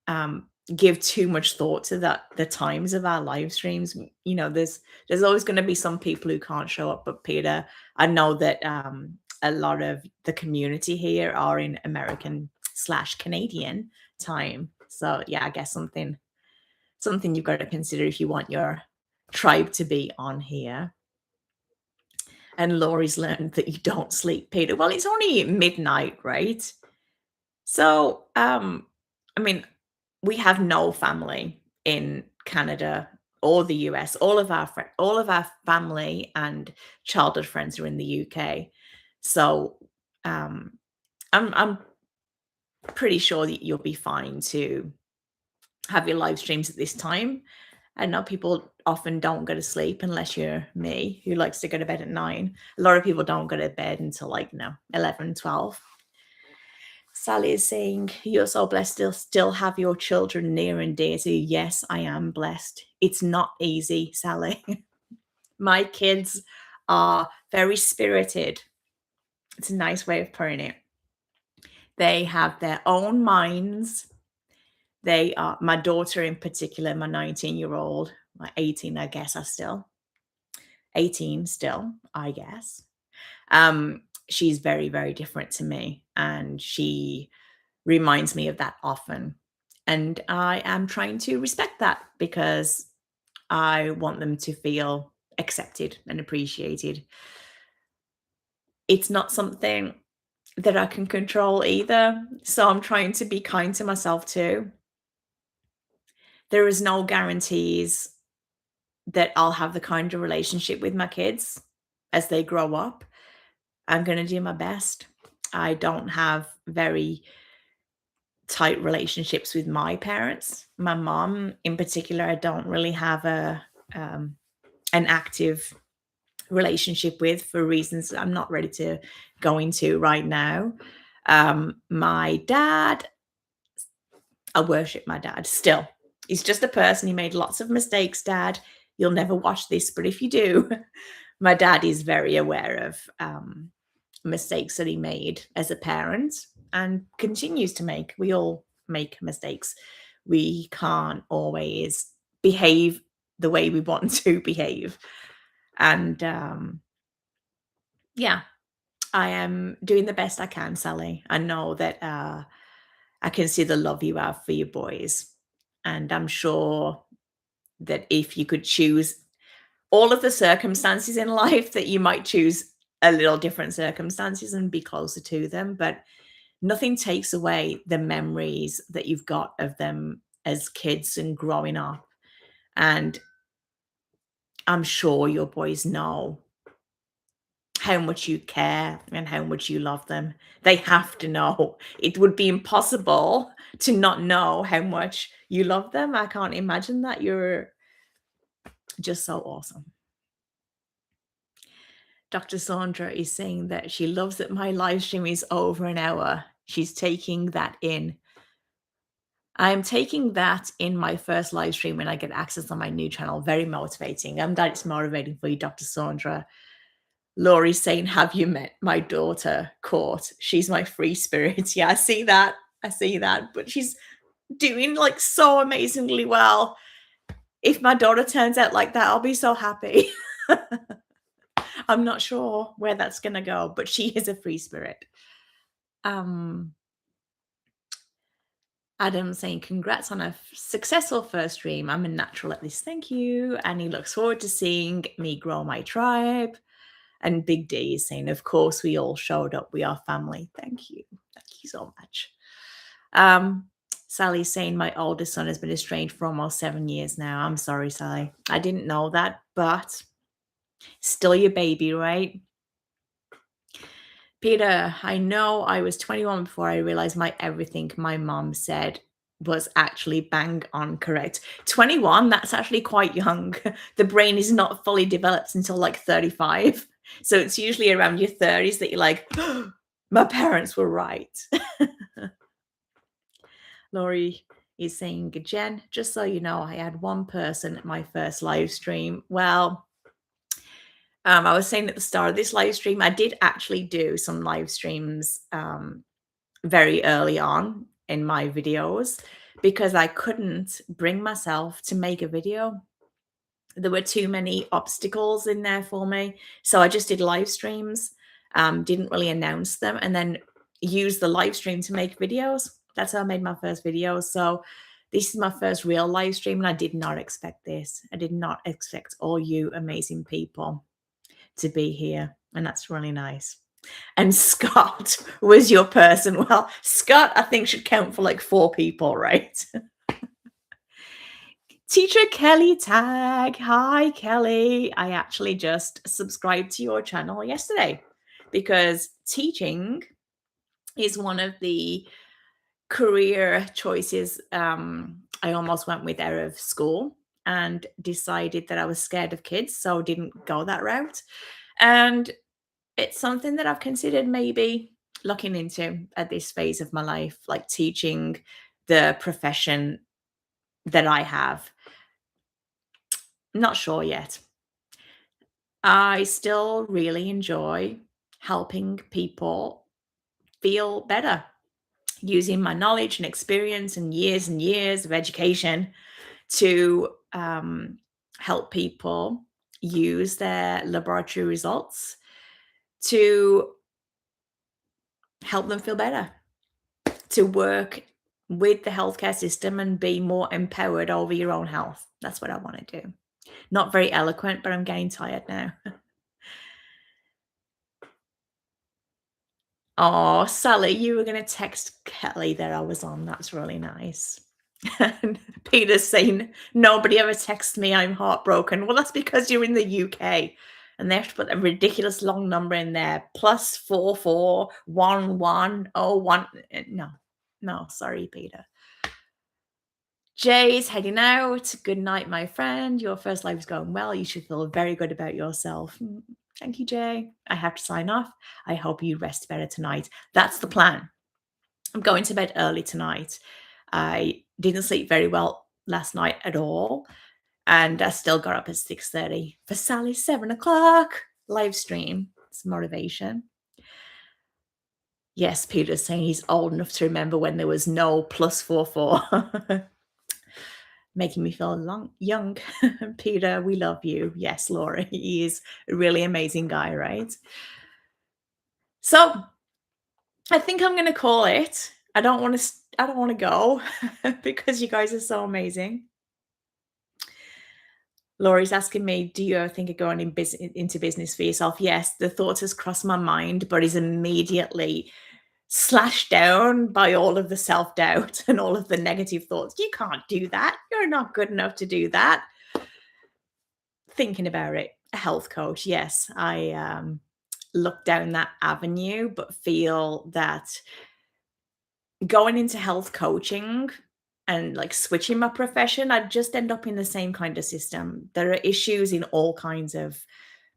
um, give too much thought to the times of our live streams. There's always going to be some people who can't show up, but Peter, I know that a lot of the community here are in American/Canadian time. So yeah, I guess something you've got to consider if you want your tribe to be on here. And Laurie's learned that you don't sleep, Peter. Well, it's only midnight, right? So, I mean, we have no family in Canada or the US. All of our family and childhood friends are in the UK. So, um, I'm pretty sure that you'll be fine to have your live streams at this time. I know people often don't go to sleep unless you're me, who likes to go to bed at 9. A lot of people don't go to bed until 11, 12. Sally is saying, "You're so blessed to still have your children near and dear to you." Yes, I am blessed. It's not easy, Sally. My kids are very spirited. It's a nice way of putting it. They have their own minds. They are, my daughter in particular, my 19-year-old, my 18, I guess I still, 18 still, I guess. She's very, very different to me. And she reminds me of that often. And I am trying to respect that because I want them to feel accepted and appreciated. It's not something that I can control either. So I'm trying to be kind to myself too. There is no guarantees that I'll have the kind of relationship with my kids as they grow up. I'm going to do my best. I don't have very tight relationships with my parents. My mom, in particular, I don't really have um, an active relationship with for reasons I'm not ready to go into right now. My dad, I worship my dad still. He's just a person. He made lots of mistakes, Dad. You'll never watch this, but if you do, my dad is very aware of mistakes that he made as a parent and continues to make. We all make mistakes. We can't always behave the way we want to behave. And yeah, I am doing the best I can, Sally. I know that I can see the love you have for your boys. And I'm sure that if you could choose all of the circumstances in life, that you might choose a little different circumstances and be closer to them. But nothing takes away the memories that you've got of them as kids and growing up. And I'm sure your boys know how much you care and how much you love them. They have to know. It would be impossible to not know how much you love them. I can't imagine that. You're just so awesome. Dr. Saundra is saying that she loves that my live stream is over an hour. She's taking that in. I'm taking that in my first live stream when I get access on my new channel. Very motivating. I'm glad it's motivating for you, Dr. Saundra. Laurie's saying, "Have you met my daughter, Court? She's my free spirit." Yeah, I see that. I see that. But she's doing like so amazingly well. If my daughter turns out like that, I'll be so happy. I'm not sure where that's gonna go, but she is a free spirit. Um, Adam saying, "Congrats on a successful first stream. I'm a natural at this. Thank you." And he looks forward to seeing me grow my tribe. And Big D is saying, "Of course, we all showed up. We are family." Thank you. Thank you so much. Um, Sally's saying, "My oldest son has been estranged for almost 7 years now." I'm sorry, Sally. I didn't know that, but still your baby, right? Peter, I know I was 21 before I realized everything my mom said was actually bang on correct. 21, that's actually quite young. The brain is not fully developed until like 35. So it's usually around your 30s that you're like, my parents were right. Laurie is saying, "Jen, just so you know, I had one person at my first live stream." Well, I was saying at the start of this live stream, I did actually do some live streams very early on in my videos because I couldn't bring myself to make a video. There were too many obstacles in there for me. So I just did live streams, didn't really announce them, and then use the live stream to make videos. That's how I made my first video. So this is my first real live stream, and I did not expect this. I did not expect all you amazing people to be here. And that's really nice. And Scott was your person. Well, Scott, I think, should count for like 4 people, right? Teacher Kelly Tag. Hi, Kelly. I actually just subscribed to your channel yesterday because teaching is one of the career choices I almost went with out of school and decided that I was scared of kids, so didn't go that route. And it's something that I've considered maybe looking into at this phase of my life, like teaching the profession that I have. Not sure yet. I still really enjoy helping people feel better using my knowledge and experience and years of education to help people use their laboratory results to help them feel better, to work with the healthcare system and be more empowered over your own health. That's what I want to do. Not very eloquent, but I'm getting tired now. Oh, Sally, you were going to text Kelly that I was on. That's really nice. And Peter's saying, "Nobody ever texts me. I'm heartbroken." Well, that's because you're in the UK and they have to put a ridiculous long number in there. +441101. No, no, sorry, Peter. Jay's heading out. "Good night, my friend. Your first life is going well. You should feel very good about yourself." Thank you, Jay. I have to sign off. I hope you rest better tonight. That's the plan. I'm going to bed early tonight. I didn't sleep very well last night at all. And I still got up at 6:30 for Sally's 7 o'clock live stream. It's motivation. Yes, Peter's saying he's old enough to remember when there was no +44. Making me feel young. Peter, we love you. Yes, Laura, he is a really amazing guy, right? So I think I'm going to call it. I don't want to go because you guys are so amazing. Laurie's asking me, "Do you ever think of going into business for yourself?" Yes, the thought has crossed my mind, but is immediately slashed down by all of the self-doubt and all of the negative thoughts. You can't do that. You're not good enough to do that. Thinking about it, a health coach. Yes, I look down that avenue, but feel that going into health coaching and like switching my profession, I'd just end up in the same kind of system. There are issues in all kinds of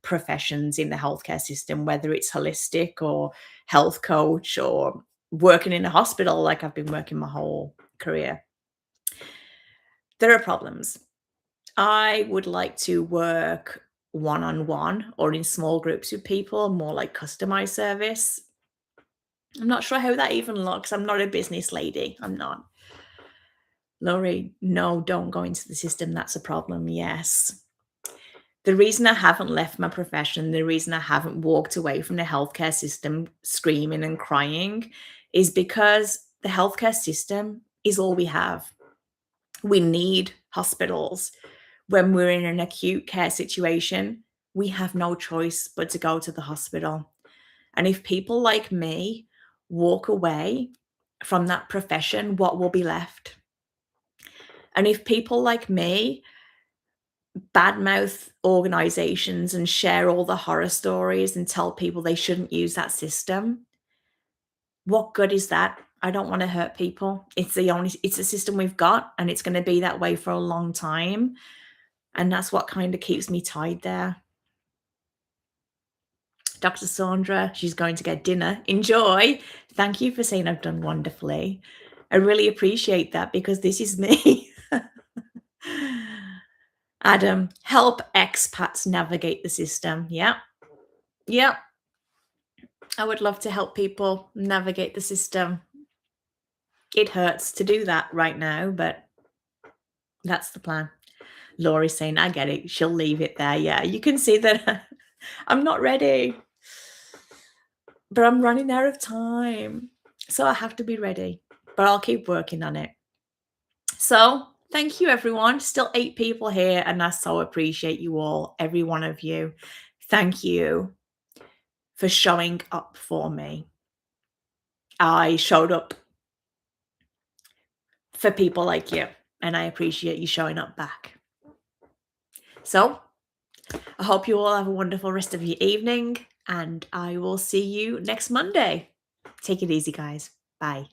professions in the healthcare system, whether it's holistic or health coach or working in a hospital, like I've been working my whole career. There are problems. I would like to work one on one or in small groups with people, more like customized service. I'm not sure how that even looks. I'm not a business lady. I'm not. Laurie, no, don't go into the system. That's a problem. Yes. The reason I haven't left my profession, the reason I haven't walked away from the healthcare system screaming and crying is because the healthcare system is all we have. We need hospitals. When we're in an acute care situation, we have no choice but to go to the hospital. And if people like me walk away from that profession, what will be left? And if people like me badmouth organizations and share all the horror stories and tell people they shouldn't use that system, what good is that? I don't want to hurt people. It's the system we've got, and it's going to be that way for a long time. And that's what kind of keeps me tied there. Dr. Saundra, she's going to get dinner. Enjoy. Thank you for saying I've done wonderfully. I really appreciate that because this is me. Adam, help expats navigate the system. Yeah. Yeah. I would love to help people navigate the system. It hurts to do that right now, but that's the plan. Laurie's saying, I get it. She'll leave it there. Yeah, you can see that I'm not ready, but I'm running out of time. So I have to be ready, but I'll keep working on it. So thank you, everyone. Still 8 people here, and I so appreciate you all, every one of you. Thank you for showing up for me. I showed up for people like you, and I appreciate you showing up back. So I hope you all have a wonderful rest of your evening, and I will see you next Monday. Take it easy, guys. Bye.